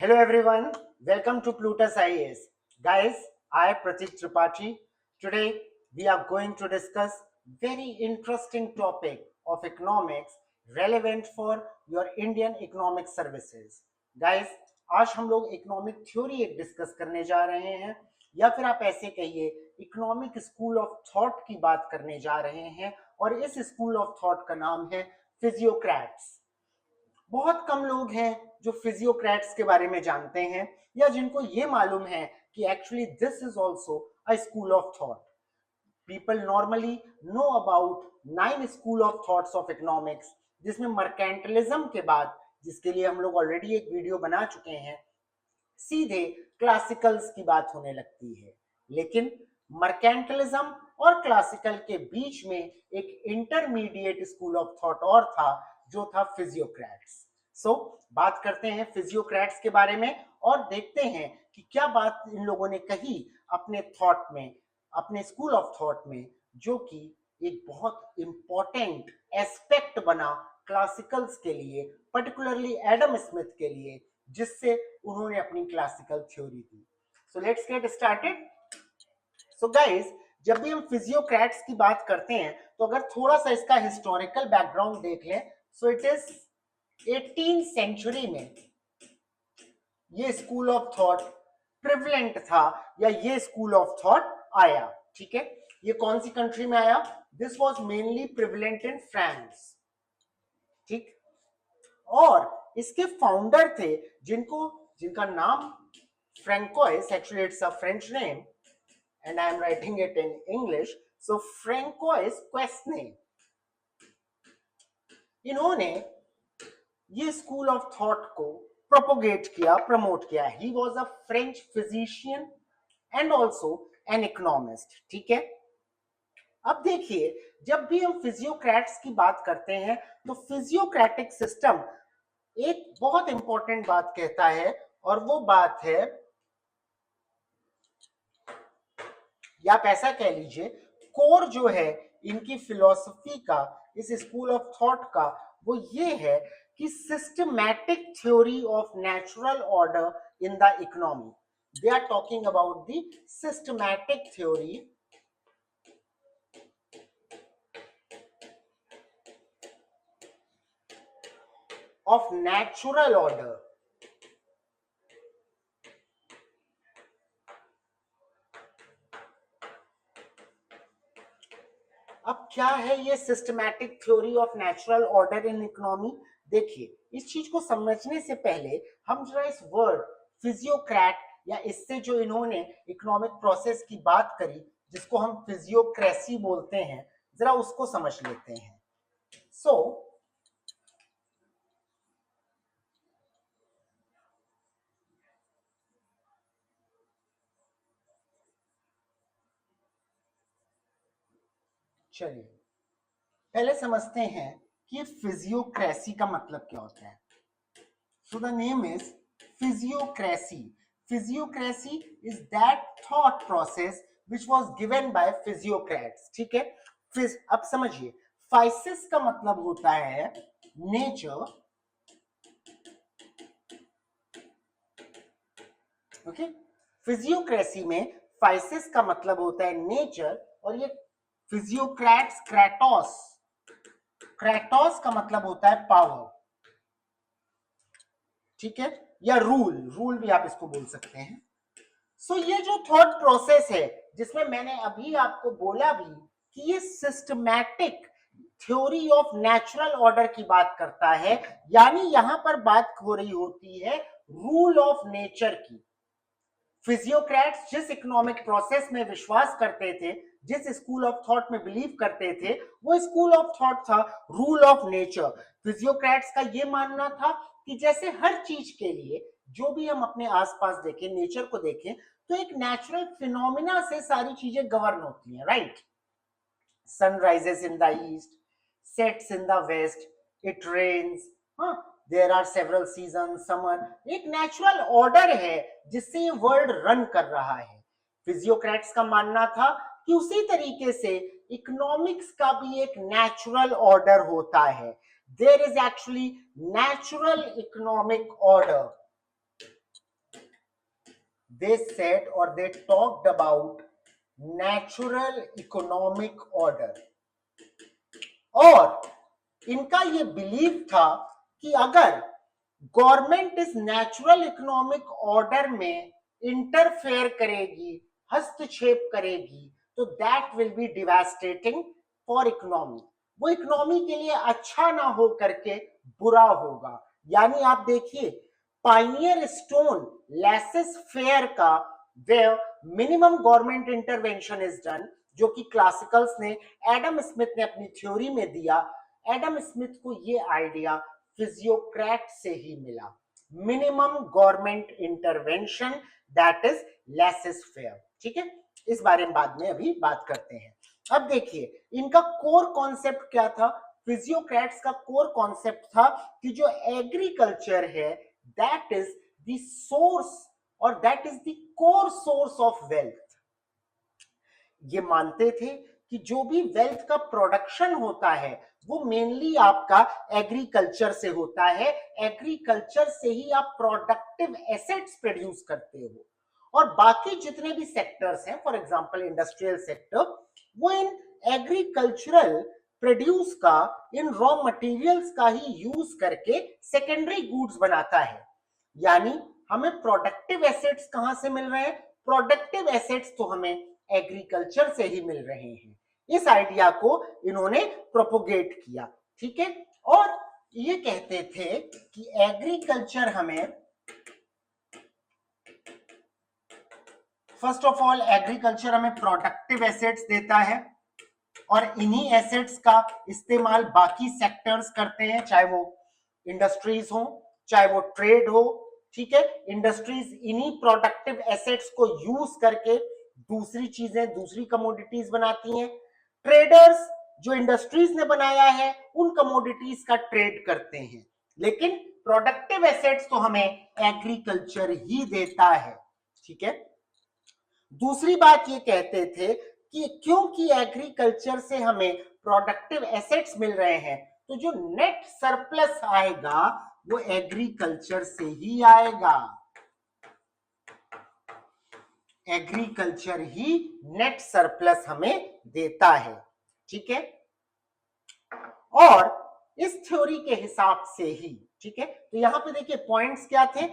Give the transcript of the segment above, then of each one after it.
Hello everyone, welcome to Plutus IAS. Guys, I Pratik Tripathi. Today we are going to discuss very interesting topic of economics relevant for your Indian economic services. Guys, आज हम लोग economic theory एक discuss करने जा रहे हैं या फिर आप ऐसे कहिए इकोनॉमिक स्कूल ऑफ थॉट की बात करने जा रहे हैं और इस स्कूल ऑफ थॉट का नाम है फिजियोक्रेट्स। बहुत कम लोग हैं जो फिजियोक्रेट्स के बारे में जानते हैं या जिनको ये मालूम है कि actually this is also a school of thought. People normally know about 9 school of thoughts of economics, जिसमें मर्केंटलिज्म के बाद, जिसके लिए हम लोग ऑलरेडी एक वीडियो बना चुके हैं, सीधे क्लासिकल्स की बात होने लगती है। लेकिन मर्केंटलिज्म और क्लासिकल के बीच में एक इंटरमीडिएट स्कूल ऑफ थॉट और था, जो था फिजियोक्रेट्स। सो बात करते हैं फिजियोक्रेट्स के बारे में और देखते हैं कि क्या बात इन लोगों ने कही अपने थॉट में, अपने स्कूल ऑफ थॉट में, जो कि एक बहुत इंपॉर्टेंट एस्पेक्ट बना क्लासिकल्स के लिए, पर्टिकुलरली एडम स्मिथ के लिए, जिससे उन्होंने अपनी classical theory the. So let's get started. So guys, जब भी हम फिजियोक्रेट्स की बात करते हैं तो अगर थोड़ा सा इसका हिस्टोरिकल बैकग्राउंड देख लें, so it is 18th century में ये स्कूल ऑफ थॉट प्रिवलेंट था या ये स्कूल ऑफ थॉट आया। ठीक है, ये कौन सी कंट्री में आया? This was mainly prevalent in France. ठीक, और इसके फाउंडर थे जिनका नाम François, actually it's a French name and I am writing it in English. So Francois Quesnay, इन्होंने ये स्कूल ऑफ थॉट को प्रोपोगेट किया, प्रमोट किया। He was a French physician and also an economist. ठीक है, अब देखिए, जब भी हम फिजियोक्रेट्स की बात करते हैं तो फिजियोक्रेटिक सिस्टम एक बहुत इंपॉर्टेंट बात कहता है, और वो बात है, या आप ऐसा कह लीजिए, कोर जो है इनकी फिलॉसफी का, इस स्कूल ऑफ थॉट का, वो ये है कि systematic theory of natural order in the economy. They are talking about the systematic theory of natural order. अब क्या है ये systematic theory of natural order in economy? देखिए, इस चीज को समझने से पहले हम जरा इस वर्ड फिजियोक्रेट, या इससे जो इन्होंने इकोनॉमिक प्रोसेस की बात करी, जिसको हम फिजियोक्रेसी बोलते हैं, जरा उसको समझ लेते हैं। सो चलिए पहले समझते हैं कि फिजियोक्रेसी का मतलब क्या होता है। So the name is physiocracy. Physiocracy is that thought process which was given by physiocrats। ठीक है, अब समझिए, फाइसिस का मतलब होता है नेचर। ओके, फिजियोक्रेसी में फाइसिस का मतलब होता है नेचर, और ये फिजियोक्रेट्स, क्रेटोस, क्रेटोस का मतलब होता है पावर। ठीक है, या रूल, रूल भी आप इसको बोल सकते हैं। सो ये जो थॉट प्रोसेस है, जिसमें मैंने अभी आपको बोला भी कि ये systematic theory of natural order की बात करता है, यानी यहां पर बात हो रही होती है रूल ऑफ नेचर की। फिजियोक्रेट्स जिस इकोनॉमिक प्रोसेस में विश्वास करते थे, जिस स्कूल ऑफ थॉट में बिलीव करते थे, वो स्कूल ऑफ थॉट था रूल ऑफ नेचर। फिजियोक्रेट्स का ये मानना था कि जैसे हर चीज के लिए, जो भी हम अपने आसपास देखें, नेचर को देखें, तो एक नेचुरल फिनोमिना से सारी चीजें गवर्न होती हैं, right? Sun rises in the east, sets in the west, it rains, हाँ, there are several season, summer, एक नेचुरल ऑर्डर है जिससे ये वर्ल्ड रन कर रहा है। फिजियोक्रेट्स का मानना था कि उसी तरीके से इकोनॉमिक्स का भी एक नेचुरल ऑर्डर होता है। There is actually natural economic order. they said or they talked about natural economic order. और इनका ये बिलीव था कि अगर गवर्नमेंट इस नेचुरल इकोनॉमिक ऑर्डर में इंटरफेयर करेगी, हस्तक्षेप करेगी, तो that will be devastating for economy. वो इकोनॉमी के लिए अच्छा ना हो करके बुरा होगा। यानी आप देखिए पाइनियर स्टोन लेसेस फेयर का where minimum government intervention is done, जो कि क्लासिकल्स ने एडम स्मिथ ने अपनी थ्योरी में दिया। एडम स्मिथ को ये आइडिया फिजियोक्रेट से ही मिला, minimum government intervention that is laces fair. ठीक है, इस बारे में बाद में अभी बात करते हैं। अब देखिए इनका कोर कॉन्सेप्ट क्या था। फिजियोक्रेट्स का कोर कॉन्सेप्ट था कि जो एग्रीकल्चर है दैट इज द सोर्स और that is the core source of wealth. ये मानते थे कि जो भी वेल्थ का प्रोडक्शन होता है वो मेनली आपका एग्रीकल्चर से होता है। एग्रीकल्चर से ही आप प्रोडक्टिव एसेट्स प्रोड्यूस करते हो, और बाकी जितने भी सेक्टर्स हैं, फॉर एग्जांपल इंडस्ट्रियल सेक्टर, वो इन एग्रीकल्चरल प्रोड्यूस का, इन रॉ मटेरियल्स का ही यूज करके सेकेंडरी गुड्स बनाता है। यानी हमें प्रोडक्टिव एसेट्स कहां से मिल रहे हैं? प्रोडक्टिव एसेट्स तो हमें एग्रीकल्चर से ही मिल रहे हैं। इस आइडिया को इन्होंने प्रोपोगेट किया। ठीक है, और ये कहते थे कि एग्रीकल्चर हमें, फर्स्ट ऑफ ऑल एग्रीकल्चर हमें प्रोडक्टिव एसेट्स देता है, और इन्हीं एसेट्स का इस्तेमाल बाकी सेक्टर्स करते हैं, चाहे वो इंडस्ट्रीज हो, चाहे वो ट्रेड हो। ठीक है, इंडस्ट्रीज इन्हीं प्रोडक्टिव एसेट्स को यूज करके दूसरी चीजें, दूसरी कमोडिटीज बनाती हैं। ट्रेडर्स जो इंडस्ट्रीज ने बनाया है उन कमोडिटीज का ट्रेड करते हैं, लेकिन प्रोडक्टिव एसेट्स तो हमें एग्रीकल्चर ही देता है। ठीक है, दूसरी बात ये कहते थे कि क्योंकि एग्रीकल्चर से हमें प्रोडक्टिव एसेट्स मिल रहे हैं, तो जो नेट सरप्लस आएगा वो एग्रीकल्चर से ही आएगा। एग्रीकल्चर ही नेट सरप्लस हमें देता है। ठीक है, और इस थ्योरी के हिसाब से ही, ठीक है, तो यहां पे देखिए पॉइंट्स क्या थे।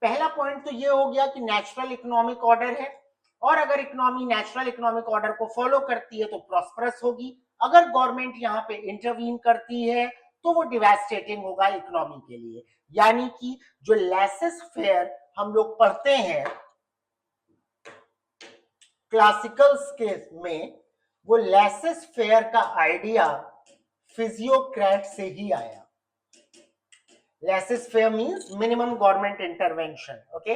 पहला पॉइंट तो ये हो गया कि नेचुरल इकोनॉमिक ऑर्डर है, और अगर इकोनॉमी नेचुरल इकोनॉमिक ऑर्डर को फॉलो करती है तो प्रॉस्परस होगी। अगर गवर्नमेंट यहाँ पे इंटरवीन करती है तो वो डिवास्टेटिंग होगा इकोनॉमी के लिए। यानी कि जो लेसेस फेयर हम लोग पढ़ते हैं क्लासिकल्स के में, वो लेसेस फेयर का आइडिया फिजियोक्रेट से ही आया। Laces fair means minimum government intervention. Okay,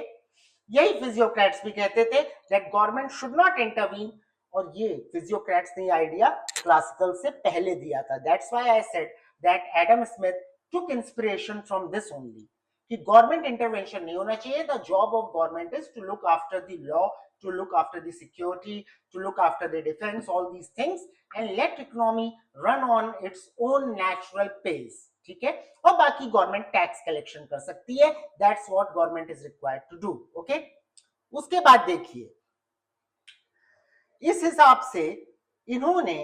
यही फिजियोक्रेट्स भी कहते थे that government should not intervene, और ये फिजियोक्रेट्स ने आइडिया क्लासिकल से पहले दिया था। That's why I said that Adam Smith took inspiration from this only, कि गवर्नमेंट इंटरवेंशन नहीं होना चाहिए। The job of government is to look after the law, to look after the security, to look after the defense, all these things, and let economy run on its own natural pace. ठीक है, और बाकी government tax collection कर सकती है। That's what government is required to do. Okay, उसके बाद देखिए इस हिसाब से इन्होंने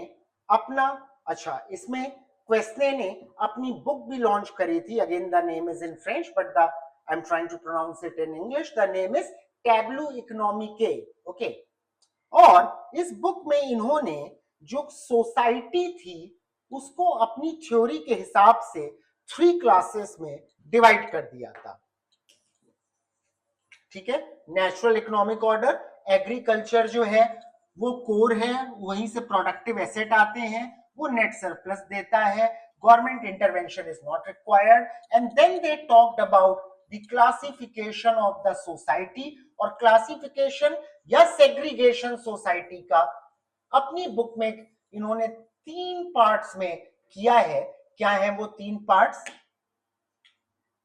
अपना, अच्छा इसमें क्वेस्ने ने अपनी बुक भी लॉन्च करी थी। Again the name is in French but the I am trying to pronounce it in English. The name is Tableau Economique. Okay, और इस बुक में इन्होंने जो सोसाइटी थी उसको अपनी थ्योरी के हिसाब से 3 क्लासेस में डिवाइड कर दिया था। ठीक है, नेचुरल इकोनॉमिक ऑर्डर, एग्रीकल्चर जो है वो कोर है, वहीं से प्रोडक्टिव एसेट आते हैं, वो नेट सरप्लस देता है, government intervention is not required. And then they talked about the classification of the society, और क्लासिफिकेशन या सेग्रीगेशन सोसाइटी का अपनी बुक में इन्होंने 3 पार्ट्स में किया है। क्या है वो 3 पार्ट्स?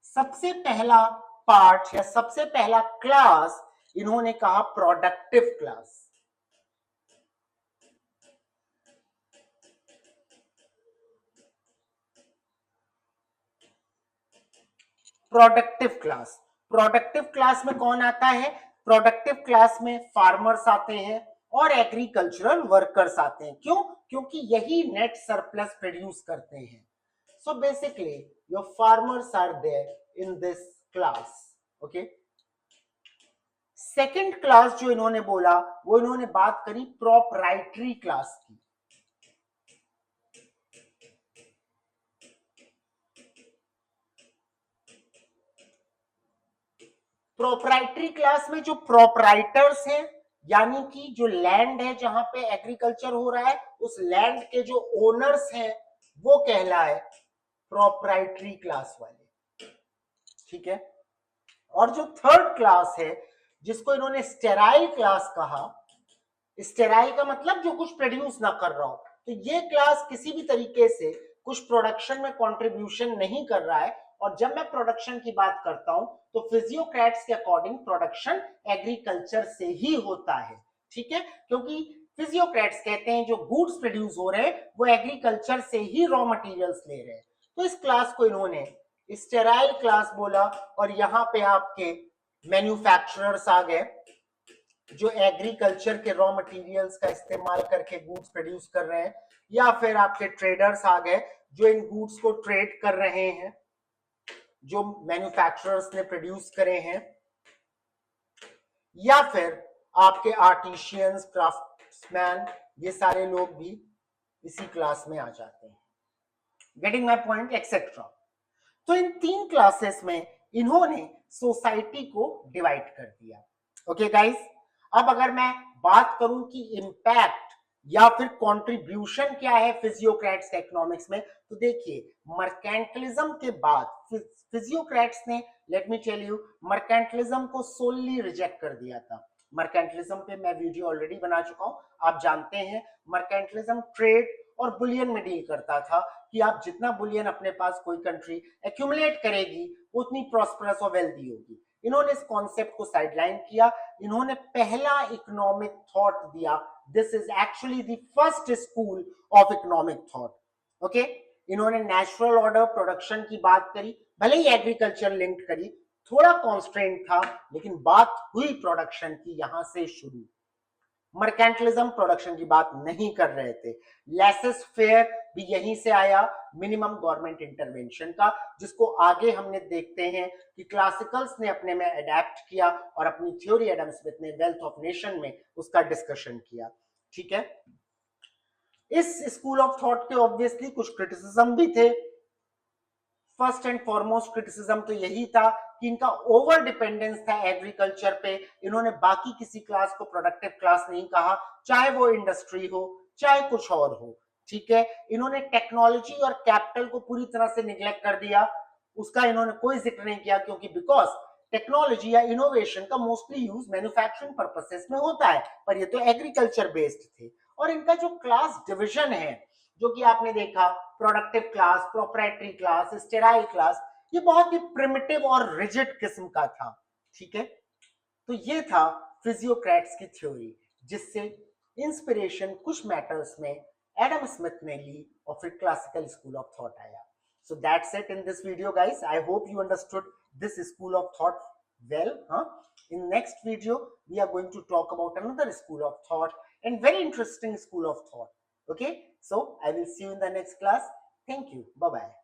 सबसे पहला पार्ट या सबसे पहला क्लास इन्होंने कहा productive class. Productive class, productive class में कौन आता है? प्रोडक्टिव क्लास में फार्मर्स आते हैं और एग्रीकल्चरल वर्कर्स आते हैं। क्यों? क्योंकि यही नेट सरप्लस प्रोड्यूस करते हैं। So basically your farmers are there in this class. Okay, second class जो इन्होंने बोला वो इन्होंने बात करी प्रोप्राइटरी क्लास की। प्रोप्राइटरी क्लास में जो प्रोप्राइटर्स हैं, यानी कि जो लैंड है जहां पे एग्रीकल्चर हो रहा है, उस लैंड के जो ओनर्स हैं वो कहलाए प्रोप्राइटरी क्लास वाले। ठीक है, और जो थर्ड क्लास है जिसको इन्होंने स्टेराइल क्लास कहा, स्टेराइल का मतलब जो कुछ प्रोड्यूस ना कर रहा हो, तो ये क्लास किसी भी तरीके से कुछ प्रोडक्शन में कंट्रीब्यूशन नहीं कर रहा है। और जब मैं प्रोडक्शन की बात करता हूं तो फिजियोक्रेट्स के अकॉर्डिंग प्रोडक्शन एग्रीकल्चर से ही होता है। ठीक है, क्योंकि फिजियोक्रेट्स कहते हैं जो गुड्स प्रोड्यूस हो रहे हैं वो एग्रीकल्चर से ही रॉ मटेरियल्स ले रहे हैं। तो इस क्लास को इन्होंने स्टेराइल क्लास बोला। और यहाँ पे आपके मैन्युफैक्चरर्स आ गए जो एग्रीकल्चर के रॉ मटेरियल्स का इस्तेमाल करके गुड्स प्रोड्यूस कर रहे हैं, या फिर आपके ट्रेडर्स आ गए जो इन गुड्स को ट्रेड कर रहे हैं जो मैन्युफैक्चरर्स ने प्रोड्यूस करे हैं, या फिर आपके आर्टिशियंस, क्राफ्ट्समैन, ये सारे लोग भी इसी क्लास में आ जाते हैं। Getting my point etcetera. तो इन तीन क्लासेस में इन्होंने सोसाइटी को डिवाइड कर दिया। ओके गाइस, अब अगर मैं बात करूं कि इंपैक्ट या फिर कंट्रीब्यूशन क्या है फिजियोक्रेट्स के इकोनॉमिक्स में, तो देखिए मर्केंटलिज्म के बाद फिजियोक्रेट्स ने, let me tell you, mercantilism को सोलली रिजेक्ट कर दिया था। मर्केंटलिज्म पे मैं वीडियो ऑलरेडी बना चुका हूं, आप जानते हैं मर्केंटलिज्म ट्रेड और बुलियन में डील करता था कि आप जितना बुलियन अपने पास कोई कंट्री एक्यूमुलेट करेगी उतनी प्रॉस्परस और वेल्दी होगी। इन्होंने इस कॉन्सेप्ट को साइडलाइन किया। इन्होंने पहला इकोनॉमिक थॉट दिया। This is actually the first school of economic thought. Okay, इन्होंने नेचुरल ऑर्डर प्रोडक्शन की बात करी, भले ही एग्रीकल्चर लिंक्ड करी, थोड़ा कॉन्स्ट्रेंट था, लेकिन बात हुई प्रोडक्शन की यहां से शुरू। मर्केंटलिज्म प्रोडक्शन की बात नहीं कर रहे थे। लेसेस फेयर भी यहीं से आया, मिनिमम गवर्नमेंट इंटरवेंशन का, जिसको आगे हमने देखते हैं कि क्लासिकल्स ने अपने में अडेप्ट किया और अपनी थ्योरी एडम स्मिथ ने वेल्थ ऑफ नेशन में उसका डिस्कशन किया। ठीक है, इस स्कूल ऑफ थॉट के ऑब्वियसली कुछ क्रिटिसिज्म भी थे। फर्स्ट एंड फॉरमोस्ट क्रिटिसिज्म तो यही था कि इनका ओवर डिपेंडेंस था एग्रीकल्चर पे। इन्होंने बाकी किसी क्लास को प्रोडक्टिव क्लास नहीं कहा, चाहे वो इंडस्ट्री हो चाहे कुछ और हो। ठीक है, इन्होंने टेक्नोलॉजी और कैपिटल को पूरी तरह से निग्लेक्ट कर दिया, उसका इन्होंने कोई जिक्र नहीं किया, क्योंकि बिकॉज टेक्नोलॉजी या इनोवेशन का मोस्टली यूज मैन्युफैक्चरिंग पर्पसेस में होता है, पर ये तो एग्रीकल्चर बेस्ड थे। और इनका जो क्लास डिविजन है, जो कि आपने देखा productive class, proprietary class, sterile class, ये बहुत ही प्रिमिटिव और रिजिड किस्म का था। ठीक है, तो ये था फिजियोक्रेट्स की थ्योरी, जिससे इंस्पिरेशन कुछ मैटर्स में एडम स्मिथ ने ली और फिर क्लासिकल स्कूल ऑफ थॉट आया। So that's it in this video, guys. I hope you understood this school of thought well. In next video, we are going to talk about another school of thought and very interesting school of thought. Okay, so I will see you in the next class. Thank you. Bye bye.